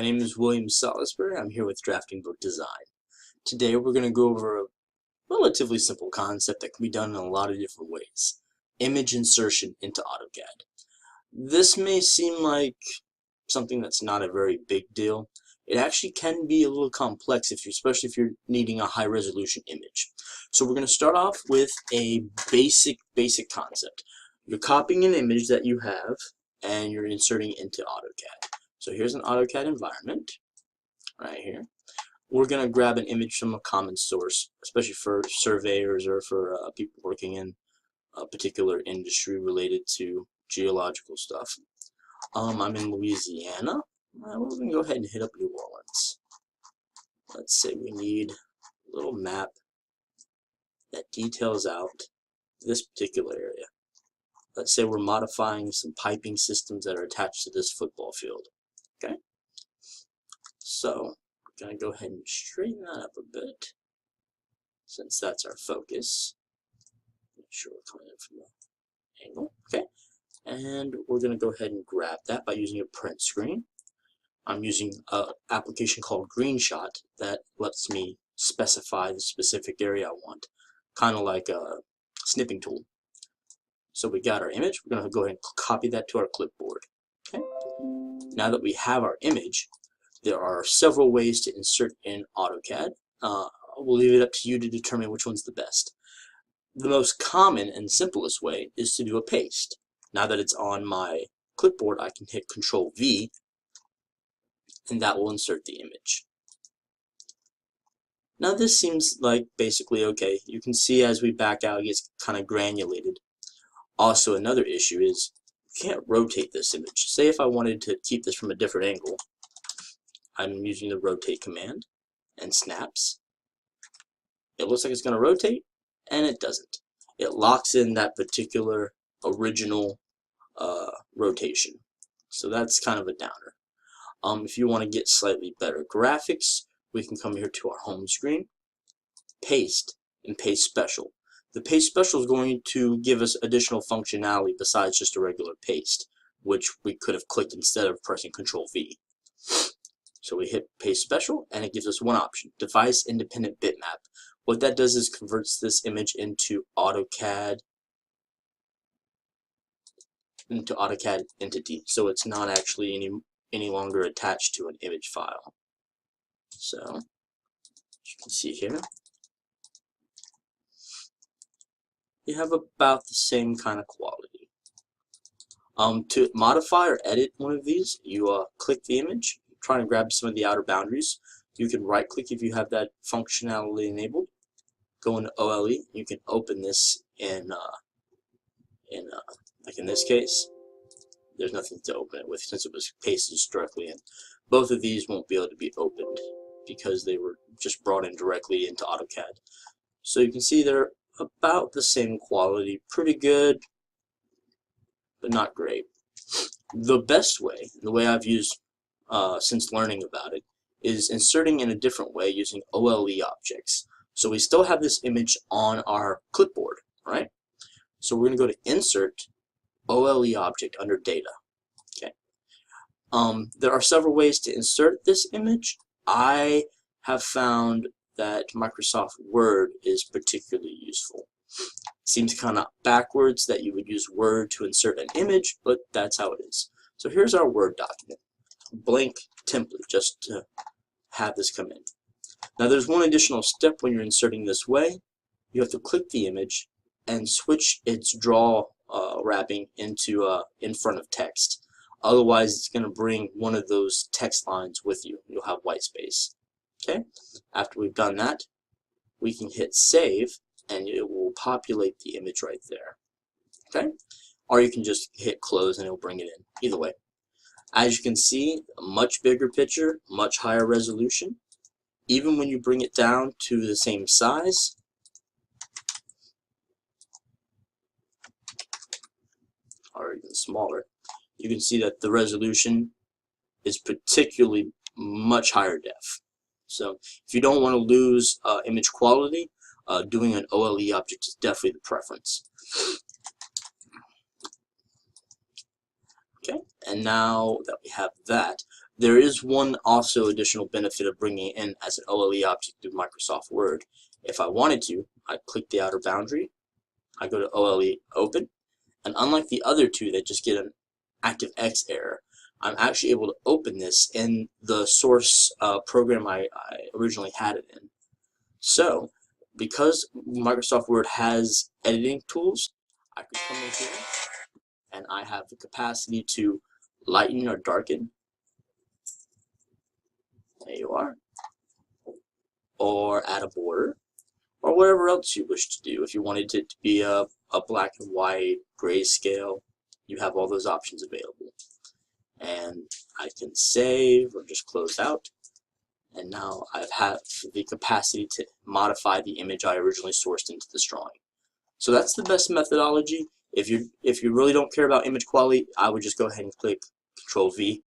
My name is William Salisbury. I'm here with Drafting Book Design. Today we're going to go over a relatively simple concept that can be done in a lot of different ways. Image insertion into AutoCAD. This may seem like something that's not a very big deal. It actually can be a little complex, especially if you're needing a high resolution image. So we're going to start off with a basic concept. You're copying an image that you have and you're inserting it into AutoCAD. So here's an AutoCAD environment right here. We're going to grab an image from a common source, especially for surveyors or for people working in a particular industry related to geological stuff. I'm in Louisiana. We're going to go ahead and hit up New Orleans. Let's say we need a little map that details out this particular area. Let's say we're modifying some piping systems that are attached to this football field. Okay, so we're going to go ahead and straighten that up a bit, since that's our focus. Make sure we're coming in from the angle. Okay, and we're going to go ahead and grab that by using a print screen. I'm using an application called GreenShot that lets me specify the specific area I want, kind of like a snipping tool. So we got our image. We're going to go ahead and copy that to our clipboard. Okay. Now that we have our image, there are several ways to insert in AutoCAD. We'll leave it up to you to determine which one's the best. The most common and simplest way is to do a paste. Now that it's on my clipboard, I can hit Control V, and that will insert the image. Now this seems like basically okay. You can see as we back out, it gets kind of granulated. Also, another issue is you can't rotate this image. Say if I wanted to keep this from a different angle, I'm using the rotate command and snaps. It looks like it's going to rotate, and it doesn't. It locks in that particular original rotation. So that's kind of a downer. If you want to get slightly better graphics, we can come here to our home screen, paste, and paste special. The paste special is going to give us additional functionality besides just a regular paste, which we could have clicked instead of pressing Control V. So we hit paste special, and it gives us one option, device independent bitmap. What that does is converts this image into AutoCAD entity, so it's not actually any longer attached to an image file. So as you can see here, you have about the same kind of quality. To modify or edit one of these, you click the image, try to grab some of the outer boundaries. You can right click if you have that functionality enabled. Go into OLE. You can open this in like in this case, there's nothing to open it with since it was pasted directly in. Both of these won't be able to be opened because they were just brought in directly into AutoCAD. So you can see they're about the same quality, pretty good, but not great. The best way, the way I've used since learning about it, is inserting in a different way using OLE objects. So we still have this image on our clipboard, right? So we're going to go to Insert, OLE Object under Data. Okay. There are several ways to insert this image. I have found that Microsoft Word is particularly useful. It seems kind of backwards that you would use Word to insert an image, but that's how it is. So here's our Word document, blank template, just to have this come in. Now there's one additional step when you're inserting this way. You have to click the image and switch its draw wrapping into in front of text. Otherwise, it's going to bring one of those text lines with you. You'll have white space. Okay. After we've done that, we can hit save, and it will populate the image right there. Okay. Or you can just hit close, and it'll bring it in. Either way. As you can see, a much bigger picture, much higher resolution. Even when you bring it down to the same size, or even smaller, you can see that the resolution is particularly much higher def. So if you don't want to lose image quality, doing an OLE object is definitely the preference. Okay, and now that we have that, There is one also additional benefit of bringing it in as an OLE object through Microsoft Word. If I wanted to, I'd click the outer boundary, I go to OLE Open, and unlike the other two that just get an ActiveX error, I'm actually able to open this in the source program I originally had it in. So, because Microsoft Word has editing tools, I can come in here and I have the capacity to lighten or darken. There you are. Or add a border, or whatever else you wish to do. If you wanted it to be a black and white, grayscale, you have all those options available. And I can save or just close out. And now I have the capacity to modify the image I originally sourced into this drawing. So that's the best methodology. If you really don't care about image quality, I would just go ahead and click Control V